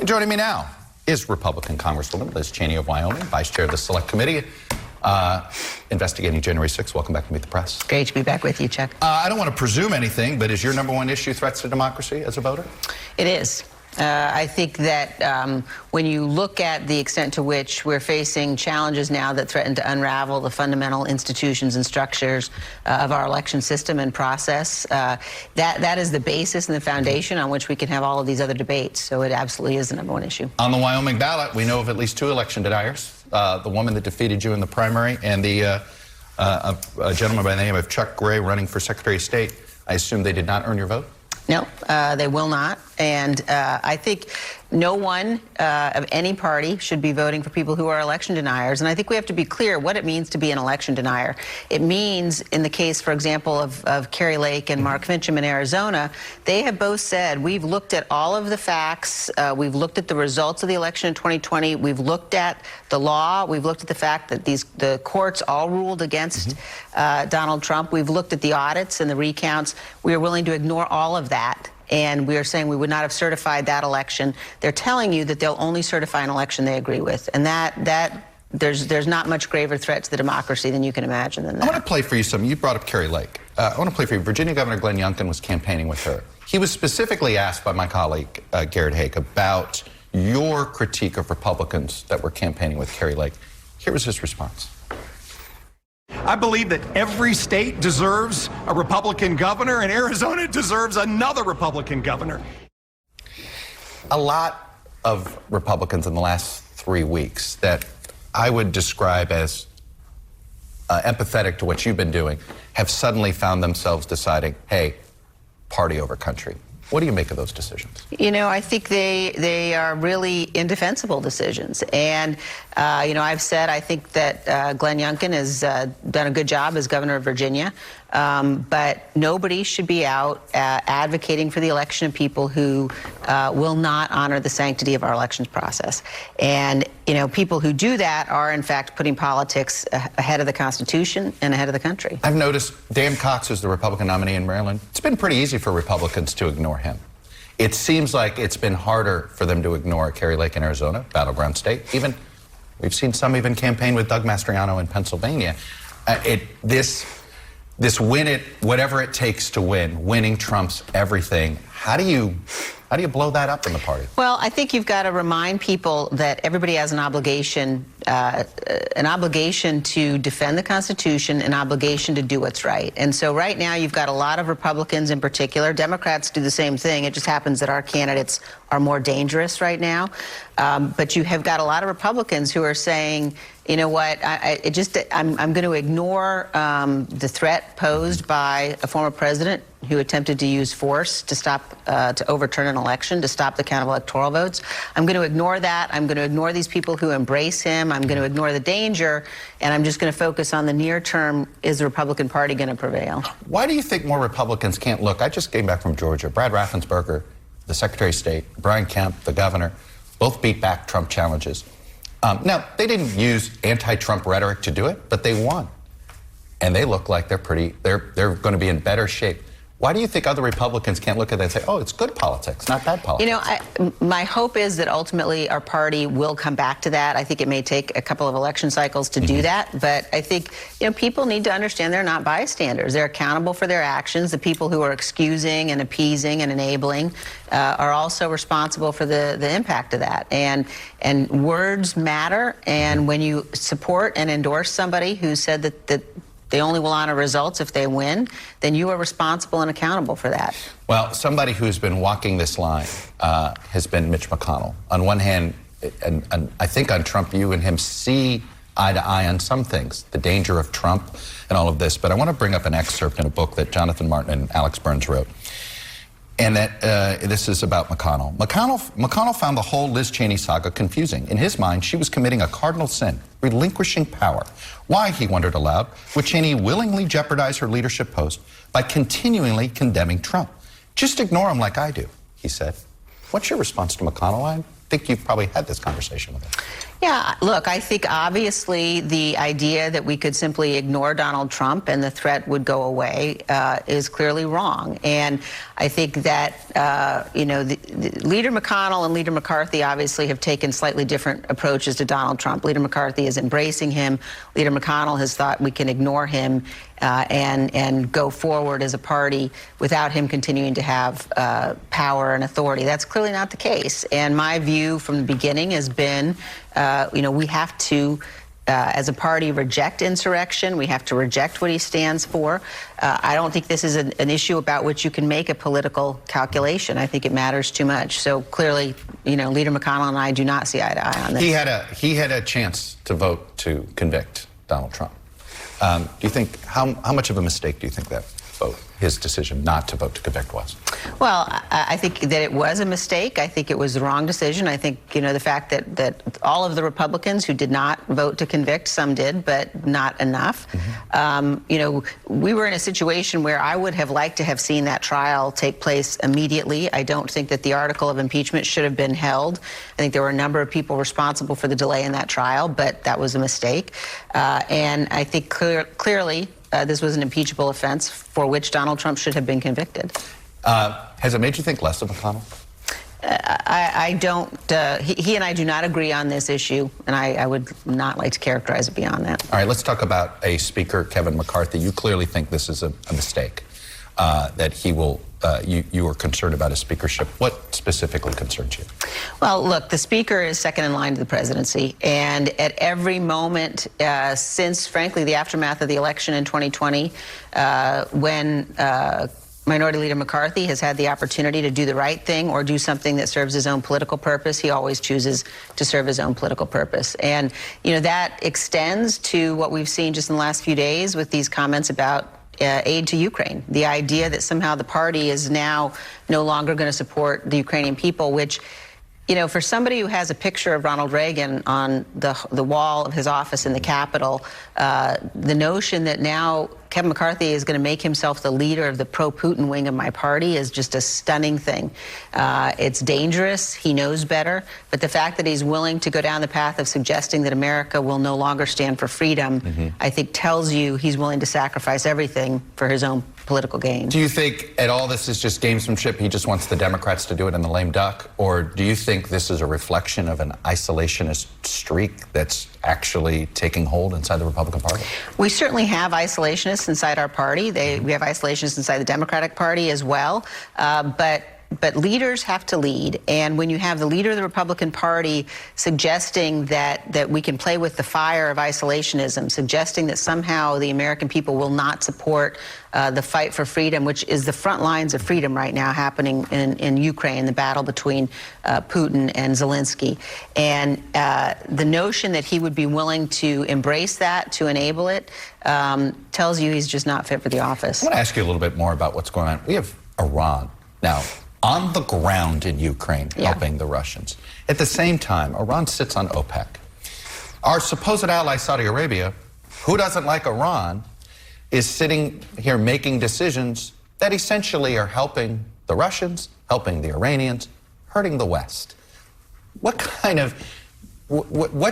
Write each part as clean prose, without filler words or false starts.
And joining me now is Republican Congresswoman Liz Cheney of Wyoming, Vice Chair of the Select Committee investigating January 6th. Welcome back to Meet the Press. Great to be back with you, Chuck. I don't want to presume anything, but is your #1 issue threats to democracy as a voter? It is. I think that when you look at the extent to which we're facing challenges now that threaten to unravel the institutions and structures of our election system and process, that is the basis and the foundation on which we can have all of these other debates. So it absolutely is the #1 issue. On the Wyoming ballot, we know of at least 2 election deniers. The woman that defeated you in the primary and a gentleman by the name of Chuck Gray running for Secretary of State. I assume they did not earn your vote? No, they will not. And I think no one of any party should be voting for people who are election deniers. And I think we have to be clear what it means to be an election denier. It means, in the case, for example, of Kari Lake and Mark Finchem in Arizona, they have both said, we've looked at all of the facts, we've looked at the results of the election in 2020, we've looked at the law, we've looked at the fact that the courts all ruled against Donald Trump, we've looked at the audits and the recounts. We are willing to ignore all of that. And we are saying we would not have certified that election. They're telling you that they'll only certify an election they agree with. And there's not much graver threat to the democracy than you can imagine than that. I want to play for you something. You brought up Kari Lake. I want to play for you. Virginia Governor Glenn Youngkin was campaigning with her. He was specifically asked by my colleague, Garrett Haake, about your critique of Republicans that were campaigning with Kari Lake. Here was his response. I believe that every state deserves a Republican governor, and Arizona deserves another Republican governor. A lot of Republicans in the last 3 weeks that I would describe as empathetic to what you've been doing have suddenly found themselves deciding, hey, party over country. What do you make of those decisions? You know, I think they are really indefensible decisions. And, you know, I've said I think that Glenn Youngkin has done a good job as governor of Virginia. But nobody should be out advocating for the election of people who will not honor the sanctity of our elections process. And, you know, people who do that are, in fact, putting politics ahead of the Constitution and ahead of the country. I've noticed Dan Cox is the Republican nominee in Maryland. It's been pretty easy for Republicans to ignore him. It seems like it's been harder for them to ignore Kari Lake in Arizona, battleground state. Even we've seen some even campaign with Doug Mastriano in Pennsylvania. This win it, whatever it takes to win, winning trumps everything. How do you blow that up in the party? Well, I think you've got to remind people that everybody has an obligation to defend the Constitution, an obligation to do what's right. And so right now you've got a lot of Republicans in particular. Democrats do the same thing. It just happens that our candidates are more dangerous right now. But you have got a lot of Republicans who are saying, you know what, I'm going to ignore the threat posed by a former president who attempted to use force to to overturn an election, to stop the count of electoral votes. I'm going to ignore that. I'm going to ignore these people who embrace him. I'm going to ignore the danger, and I'm just going to focus on the near term. Is the Republican Party going to prevail? Why do you think more Republicans can't look? I just came back from Georgia. Brad Raffensperger, the Secretary of State, Brian Kemp, the governor, both beat back Trump challenges. Now, they didn't use anti-Trump rhetoric to do it, but they won. And they look like they're going to be in better shape. Why do you think other Republicans can't look at that and say, oh, it's good politics, not bad politics? You know, my hope is that ultimately our party will come back to that. I think it may take a couple of election cycles to do that. But I think, you know, people need to understand they're not bystanders. They're accountable for their actions. The people who are excusing and appeasing and enabling are also responsible for the impact of that. And words matter. And when you support and endorse somebody who said that they only will honor results if they win, then you are responsible and accountable for that. Well, somebody who's been walking this line has been Mitch McConnell. On one hand, and I think on Trump, you and him see eye to eye on some things, the danger of Trump and all of this. But I want to bring up an excerpt in a book that Jonathan Martin and Alex Burns wrote. And this is about McConnell. McConnell found the whole Liz Cheney saga confusing. In his mind, she was committing a cardinal sin, relinquishing power. Why, he wondered aloud, would Cheney willingly jeopardize her leadership post by continually condemning Trump? Just ignore him like I do, he said. What's your response to McConnell? think you've probably had this conversation with him. Yeah, look, I think obviously the idea that we could simply ignore Donald Trump and the threat would go away is clearly wrong. And I think that, Leader McConnell and Leader McCarthy obviously have taken slightly different approaches to Donald Trump. Leader McCarthy is embracing him. Leader McConnell has thought we can ignore him and go forward as a party without him continuing to have power and authority. That's clearly not the case. And my view from the beginning has been, we have to, as a party, reject insurrection. We have to reject what he stands for. I don't think this is an issue about which you can make a political calculation. I think it matters too much. So clearly, Leader McConnell and I do not see eye to eye on this. He had a chance to vote to convict Donald Trump. Do you think, how much of a mistake do you think that vote, his decision not to vote to convict, was? Well, I think that it was a mistake. I think it was the wrong decision. I think, the fact that all of the Republicans who did not vote to convict, some did, but not enough. Mm-hmm. We were in a situation where I would have liked to have seen that trial take place immediately. I don't think that the article of impeachment should have been held. I think there were a number of people responsible for the delay in that trial, but that was a mistake. And I think clearly this was an impeachable offense for which Donald Trump should have been convicted. Has it made you think less of McConnell? I don't. He and I do not agree on this issue, and I would not like to characterize it beyond that. All right, let's talk about a Speaker, Kevin McCarthy. You clearly think this is a mistake, that he will. You are concerned about his speakership. What specifically concerns you? Well, look, the Speaker is second in line to the presidency, and at every moment since, frankly, the aftermath of the election in 2020, when Minority Leader McCarthy has had the opportunity to do the right thing or do something that serves his own political purpose, he always chooses to serve his own political purpose. And, that extends to what we've seen just in the last few days with these comments about aid to Ukraine. The idea that somehow the party is now no longer going to support the Ukrainian people, which, for somebody who has a picture of Ronald Reagan on the wall of his office in the Capitol, the notion that now Kevin McCarthy is going to make himself the leader of the pro-Putin wing of my party is just a stunning thing. It's dangerous. He knows better. But the fact that he's willing to go down the path of suggesting that America will no longer stand for freedom, I think tells you he's willing to sacrifice everything for his own political gain. Do you think at all this is just gamesmanship? He just wants the Democrats to do it in the lame duck? Or do you think this is a reflection of an isolationist streak that's actually taking hold inside the Republican Party? We certainly have isolationists inside our party. We have isolationists inside the Democratic Party as well. But leaders have to lead, and when you have the leader of the Republican Party suggesting that we can play with the fire of isolationism, suggesting that somehow the American people will not support the fight for freedom, which is the front lines of freedom right now happening in Ukraine, the battle between Putin and Zelensky. And the notion that he would be willing to embrace that, to enable it, tells you he's just not fit for the office. I want to ask you a little bit more about what's going on. We have Iran now on the ground in Ukraine helping the Russians. At the same time, Iran sits on OPEC. Our supposed ally, Saudi Arabia, who doesn't like Iran, is sitting here making decisions that essentially are helping the Russians, helping the Iranians, hurting the West. What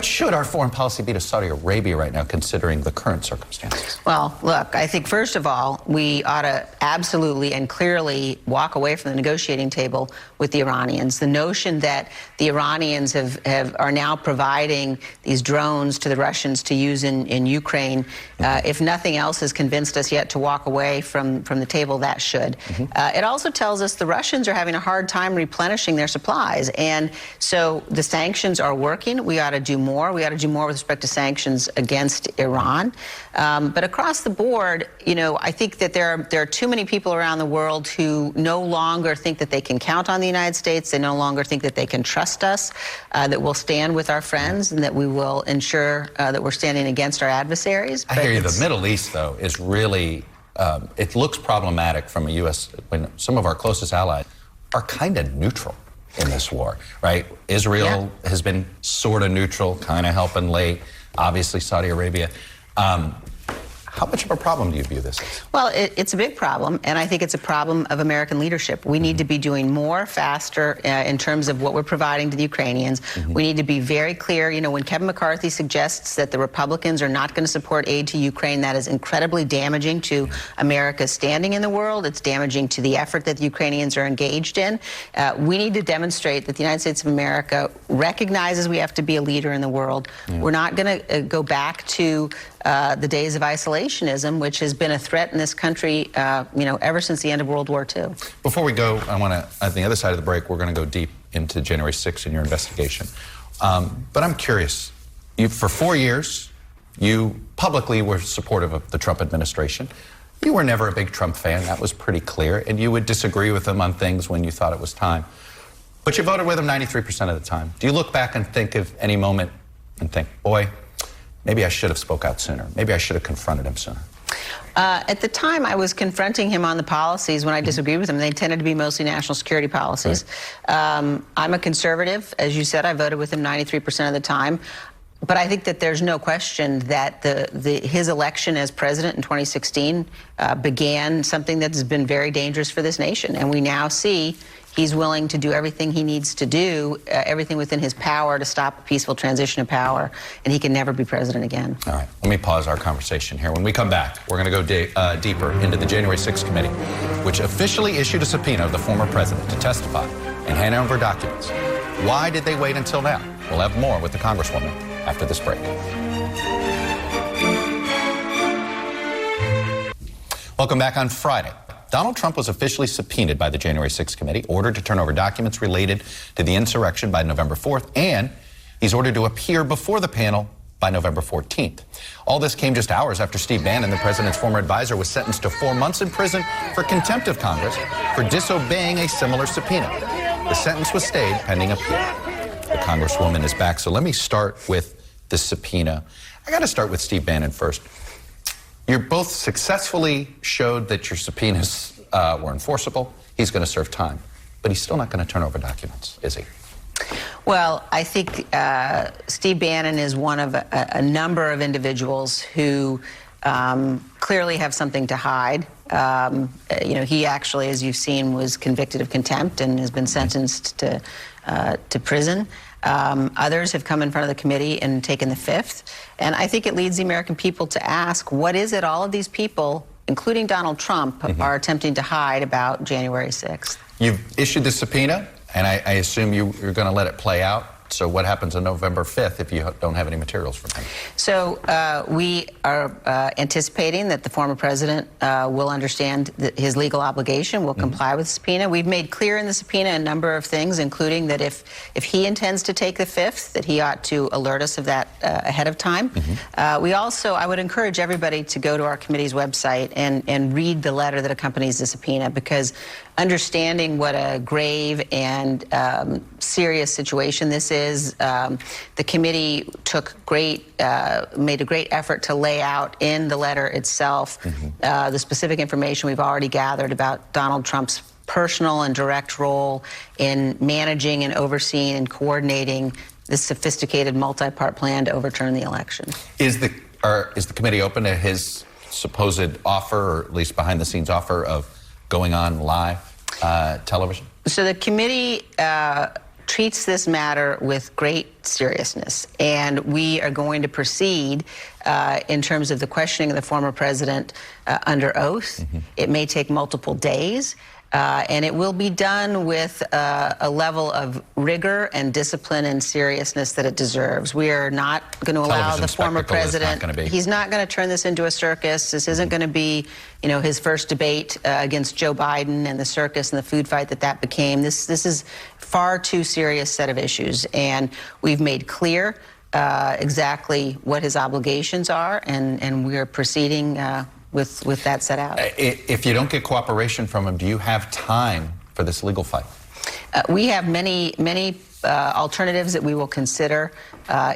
should our foreign policy be to Saudi Arabia right now, considering the current circumstances? Well, look, I think first of all, we ought to absolutely and clearly walk away from the negotiating table with the Iranians. The notion that the Iranians are now providing these drones to the Russians to use in Ukraine, if nothing else has convinced us yet to walk away from the table, that should. It also tells us the Russians are having a hard time replenishing their supplies. And so the sanctions are working. We ought to do more. We ought to do more with respect to sanctions against Iran. But across the board, I think that there are too many people around the world who no longer think that they can count on the United States. They no longer think that they can trust us, that we'll stand with our friends, and that we will ensure that we're standing against our adversaries. I hear you. The Middle East, though, is really, it looks problematic from a U.S. when some of our closest allies are kind of neutral in this war, right? Israel has been sort of neutral, kind of helping late. Obviously, Saudi Arabia. How much of a problem do you view this as? Well, it's a big problem, and I think it's a problem of American leadership. We need to be doing more faster in terms of what we're providing to the Ukrainians. We need to be very clear. You know, when Kevin McCarthy suggests that the Republicans are not going to support aid to Ukraine, that is incredibly damaging to America's standing in the world. It's damaging to the effort that the Ukrainians are engaged in. We need to demonstrate that the United States of America recognizes we have to be a leader in the world. We're not going to go back to the days of isolationism, which has been a threat in this country, you know, ever since the end of World War II. Before we go, I want to, at the other side of the break, we're going to go deep into January 6th in your investigation. But I'm curious, for 4 years, you publicly were supportive of the Trump administration. You were never a big Trump fan, that was pretty clear, and you would disagree with him on things when you thought it was time. But you voted with him 93% of the time. Do you look back and think of any moment and think, boy, maybe I should have spoke out sooner. Maybe I should have confronted him sooner. At the time, I was confronting him on the policies when I disagreed with him. They tended to be mostly national security policies. Right. I'm a conservative. As you said, I voted with him 93% of the time. But I think that there's no question that his election as president in 2016 began something that's been very dangerous for this nation. And we now see he's willing to do everything he needs to do, everything within his power to stop a peaceful transition of power, and he can never be president again. All right, let me pause our conversation here. When we come back, we're going to go deeper into the January 6th committee, which officially issued a subpoena of the former president to testify and hand over documents. Why did they wait until now? We'll have more with the Congresswoman after this break. Welcome back on Friday. Donald Trump was officially subpoenaed by the January 6th committee, ordered to turn over documents related to the insurrection by November 4th, and he's ordered to appear before the panel by November 14th. All this came just hours after Steve Bannon, the president's former advisor, was sentenced to 4 months in prison for contempt of Congress for disobeying a similar subpoena. The sentence was stayed pending appeal. The Congresswoman is back, so let me start with the subpoena. I got to start with Steve Bannon first. You both successfully showed that your subpoenas were enforceable. He's going to serve time, but he's still not going to turn over documents, is he? Well, I think Steve Bannon is one of a number of individuals who clearly have something to hide. You know, he actually, as you've seen, was convicted of contempt and has been sentenced to prison. Others have come in front of the committee and taken the fifth. And I think it leads the American people to ask, what is it all of these people, including Donald Trump, are attempting to hide about January 6th? You've issued the subpoena, and I assume you're going to let it play out. So what happens on November 5th if you don't have any materials from him? So we are anticipating that the former president will understand his legal obligation, will comply with the subpoena. We've made clear in the subpoena a number of things, including that if he intends to take the fifth, that he ought to alert us of that ahead of time. We also, I would encourage everybody to go to our committee's website and read the letter that accompanies the subpoena, because understanding what a grave and serious situation this is, the committee took made a great effort to lay out in the letter itself the specific information we've already gathered about Donald Trump's personal and direct role in managing and overseeing and coordinating this sophisticated multi-part plan to overturn the election. Is the committee open to his supposed offer, or at least behind-the-scenes offer, of going on live television? So the committee treats this matter with great seriousness, and we are going to proceed in terms of the questioning of the former president under oath. It may take multiple days. And it will be done with a level of rigor and discipline and seriousness that it deserves. We are not going to allow the former president. He's not going to turn this into a circus. This isn't going to be, you know, his first debate against Joe Biden and the circus and the food fight that became. This is far too serious set of issues, and we've made clear exactly what his obligations are, and we are proceeding with that set out. If you don't get cooperation from him, do you have time for this legal fight? We have many alternatives that we will consider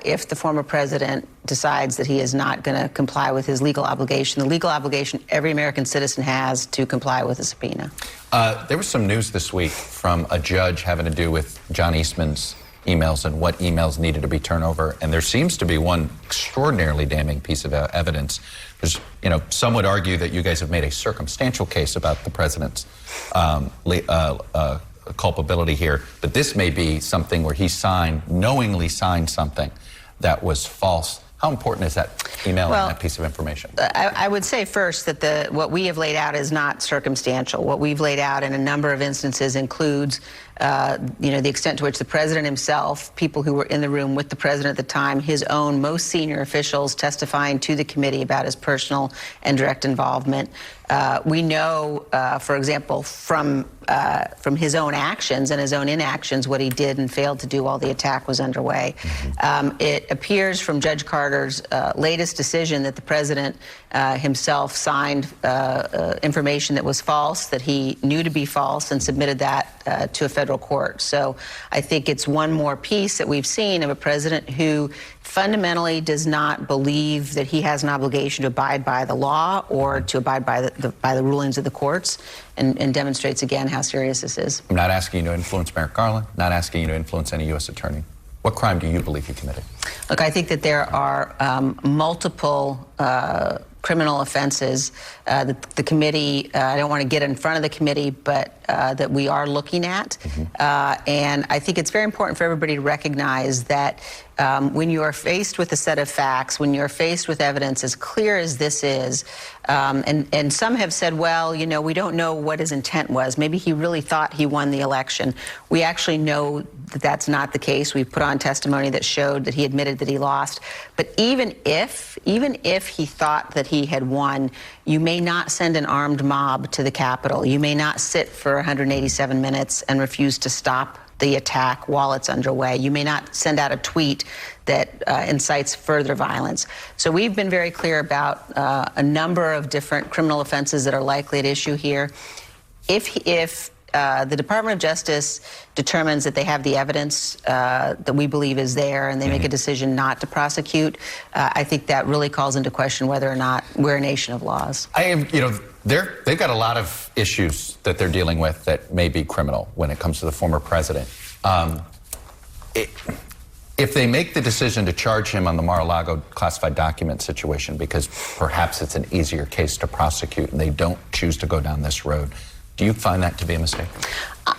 if the former president decides that he is not going to comply with his legal obligation, the legal obligation every American citizen has to comply with a subpoena. There was some news this week from a judge having to do with John Eastman's emails and what emails needed to be turned over. And there seems to be one extraordinarily damning piece of evidence. There's, some would argue that you guys have made a circumstantial case about the president's culpability here, but this may be something where he knowingly signed something that was false. How important is that email and that piece of information? I would say first that what we have laid out is not circumstantial. What we've laid out in a number of instances includes the extent to which the president himself, people who were in the room with the president at the time, his own most senior officials testifying to the committee about his personal and direct involvement. We know, for example, from his own actions and his own inactions, what he did and failed to do while the attack was underway. It appears from Judge Carter's latest decision that the president himself signed information that was false, that he knew to be false, and submitted that to a federal court. So I think it's one more piece that we've seen of a president who fundamentally does not believe that he has an obligation to abide by the law or to abide by the rulings of the courts, and demonstrates again how serious this is. I'm not asking you to influence Merrick Garland, not asking you to influence any U.S. attorney. What crime do you believe he committed? Look, I think that there are multiple criminal offenses. The committee, I don't want to get in front of the committee, but that we are looking at. And I think it's very important for everybody to recognize that when you are faced with a set of facts, when you're faced with evidence as clear as this is, and some have said, well, we don't know what his intent was. Maybe he really thought he won the election. We actually know that that's not the case. We've put on testimony that showed that he admitted that he lost. But even if he thought that he had won, you may not send an armed mob to the Capitol. You may not sit for 187 minutes and refuse to stop the attack while it's underway. You may not send out a tweet that incites further violence. So we've been very clear about a number of different criminal offenses that are likely at issue here. If the Department of Justice determines that they have the evidence that we believe is there, and they make a decision not to prosecute, I think that really calls into question whether or not we're a nation of laws. They've got a lot of issues that they're dealing with that may be criminal when it comes to the former president. If they make the decision to charge him on the Mar-a-Lago classified document situation because perhaps it's an easier case to prosecute and they don't choose to go down this road, do you find that to be a mistake?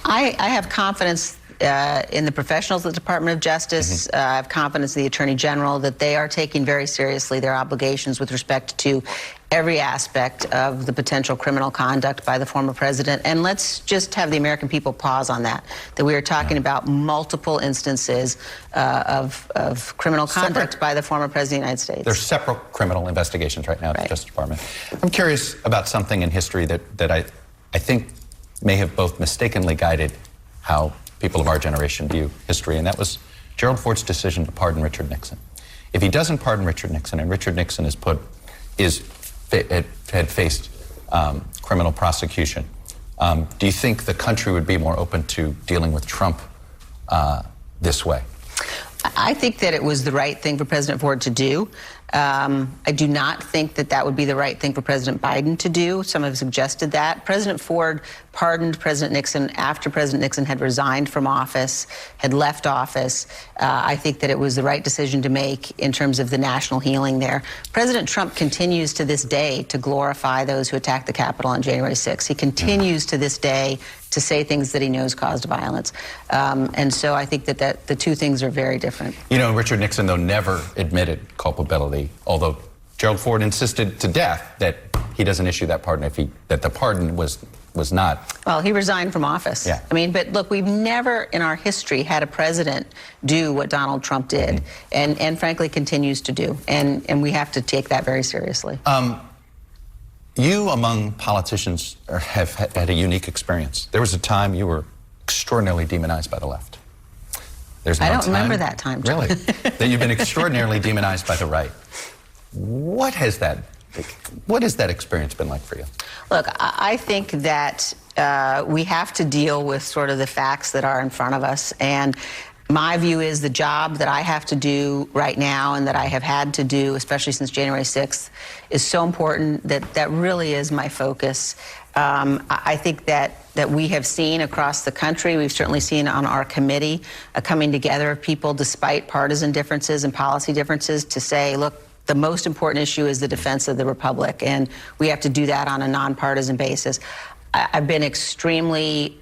I have confidence in the professionals of the Department of Justice. I have confidence in the Attorney General that they are taking very seriously their obligations with respect to every aspect of the potential criminal conduct by the former president. And let's just have the American people pause on that we are talking about multiple instances of criminal conduct by the former president of the United States. There's separate criminal investigations right now at the Justice Department. I'm curious about something in history that I think may have both mistakenly guided how people of our generation view history, and that was Gerald Ford's decision to pardon Richard Nixon. If he doesn't pardon Richard Nixon, and Richard Nixon had faced criminal prosecution, do you think the country would be more open to dealing with Trump this way? I think that it was the right thing for President Ford to do. I do not think that would be the right thing for President Biden to do. Some have suggested that. President Ford pardoned President Nixon after President Nixon had resigned from office, had left office. I think that it was the right decision to make in terms of the national healing there. President Trump continues to this day to glorify those who attacked the Capitol on January 6th. He continues to this day to say things that he knows caused violence. And so I think that the two things are very different. Richard Nixon, though, never admitted culpability, although Gerald Ford insisted to death that he doesn't issue that pardon that the pardon was not. Well, he resigned from office. Yeah. I mean, but look, we've never in our history had a president do what Donald Trump did, and frankly continues to do. And we have to take that very seriously. You, among politicians, have had a unique experience. There was a time you were extraordinarily demonized by the left. I don't remember that time. Really? That you've been extraordinarily demonized by the right. What has that experience been like for you? Look, I think that we have to deal with sort of the facts that are in front of us. And My view is the job that I have to do right now and that I have had to do, especially since January 6th, is so important that that really is my focus. I think that we have seen across the country, we've certainly seen on our committee, a coming together of people despite partisan differences and policy differences to say, look, the most important issue is the defense of the republic, and we have to do that on a nonpartisan basis. I've been extremely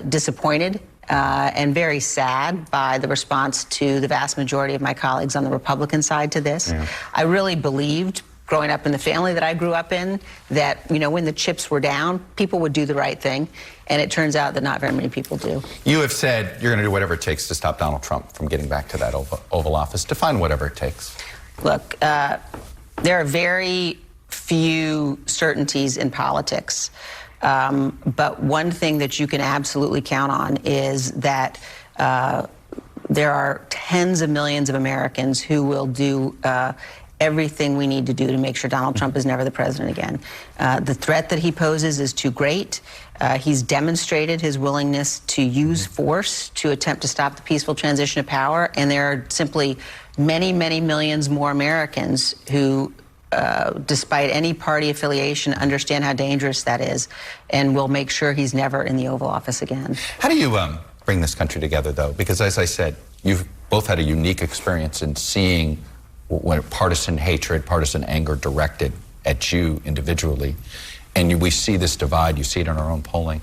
disappointed and very sad by the response to the vast majority of my colleagues on the Republican side to this. Yeah. I really believed, growing up in the family that I grew up in, that, you know, when the chips were down, people would do the right thing, and it turns out that not very many people do. You have said you're going to do whatever it takes to stop Donald Trump from getting back to that Oval Office. Define whatever it takes. Look, there are very few certainties in politics. But one thing that you can absolutely count on is that there are tens of millions of Americans who will do everything we need to do to make sure Donald Trump is never the president again. The threat that he poses is too great. He's demonstrated his willingness to use force to attempt to stop the peaceful transition of power, and there are simply many, many millions more Americans who despite any party affiliation, understand how dangerous that is, and will make sure he's never in the Oval Office again. How do you bring this country together, though? Because, as I said, you've both had a unique experience in seeing when partisan hatred, partisan anger directed at you individually, and we see this divide. You see it in our own polling,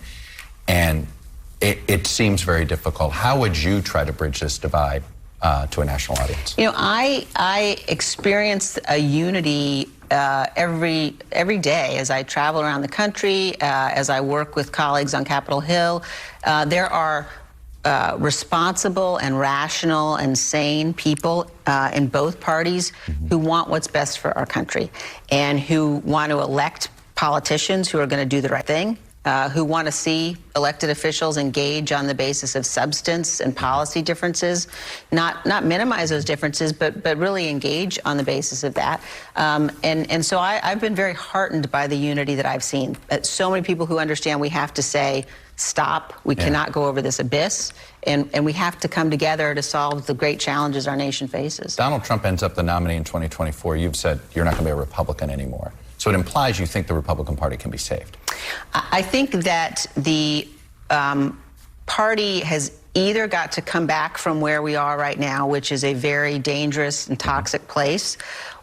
and it seems very difficult. How would you try to bridge this divide to a national audience? You know, I experience a unity every day as I travel around the country, as I work with colleagues on Capitol Hill. There are responsible and rational and sane people in both parties who want what's best for our country and who want to elect politicians who are going to do the right thing. Who want to see elected officials engage on the basis of substance and policy differences, not minimize those differences, but really engage on the basis of that. And so I've been very heartened by the unity that I've seen. So many people who understand we have to say, stop, we cannot go over this abyss, and we have to come together to solve the great challenges our nation faces. Donald Trump ends up the nominee in 2024. You've said you're not going to be a Republican anymore. So it implies you think the Republican Party can be saved. I think that the party has either got to come back from where we are right now, which is a very dangerous and toxic place,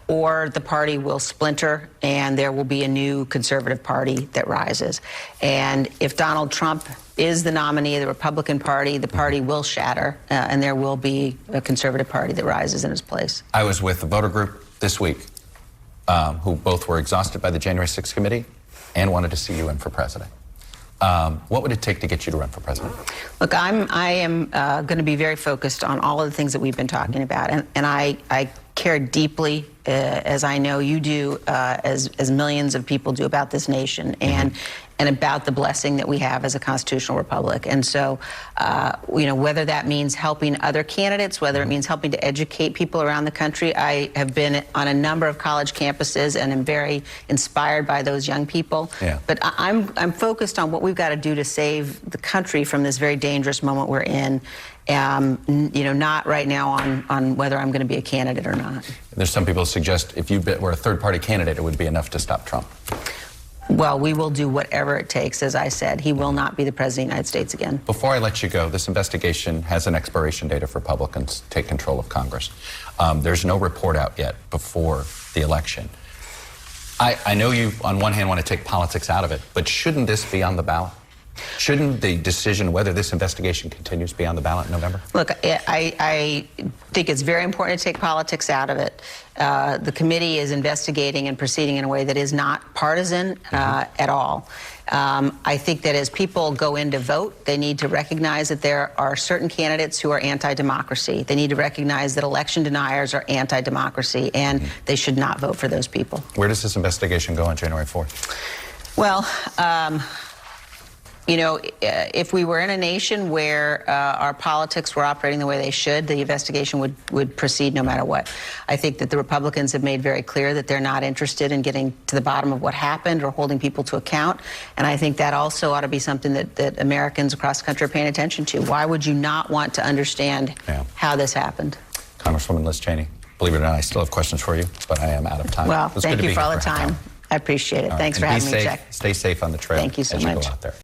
or the party will splinter and there will be a new conservative party that rises. And if Donald Trump is the nominee of the Republican Party, the party will shatter, and there will be a conservative party that rises in its place. I was with a voter group this week who both were exhausted by the January 6th committee and wanted to see you in for president. What would it take to get you to run for president? Look, I am going to be very focused on all of the things that we've been talking about, and I care deeply, as I know you do, as millions of people do, about this nation and about the blessing that we have as a constitutional republic. And so, you know, whether that means helping other candidates, whether it means helping to educate people around the country. I have been on a number of college campuses and am very inspired by those young people. Yeah. But I'm focused on what we've got to do to save the country from this very dangerous moment we're in. You know, not right now on whether I'm going to be a candidate or not. There's some people who suggest if you were a third-party candidate, it would be enough to stop Trump. Well, we will do whatever it takes. As I said, he will not be the president of the United States again. Before I let you go, this investigation has an expiration date if Republicans take control of Congress. There's no report out yet before the election. I know you, on one hand, want to take politics out of it, but shouldn't this be on the ballot? Shouldn't the decision whether this investigation continues be on the ballot in November? Look, I think it's very important to take politics out of it. The committee is investigating and proceeding in a way that is not partisan at all. I think that as people go in to vote, they need to recognize that there are certain candidates who are anti-democracy. They need to recognize that election deniers are anti-democracy, and they should not vote for those people. Where does this investigation go on January 4th? Well, You know, if we were in a nation where our politics were operating the way they should, the investigation would proceed no matter what. I think that the Republicans have made very clear that they're not interested in getting to the bottom of what happened or holding people to account. And I think that also ought to be something that Americans across the country are paying attention to. Why would you not want to understand how this happened? Congresswoman Liz Cheney, believe it or not, I still have questions for you, but I am out of time. Well, thank you for all the time. I appreciate it. Thanks for having me, Jack. Stay safe on the trail. Thank you so as you much. go out there.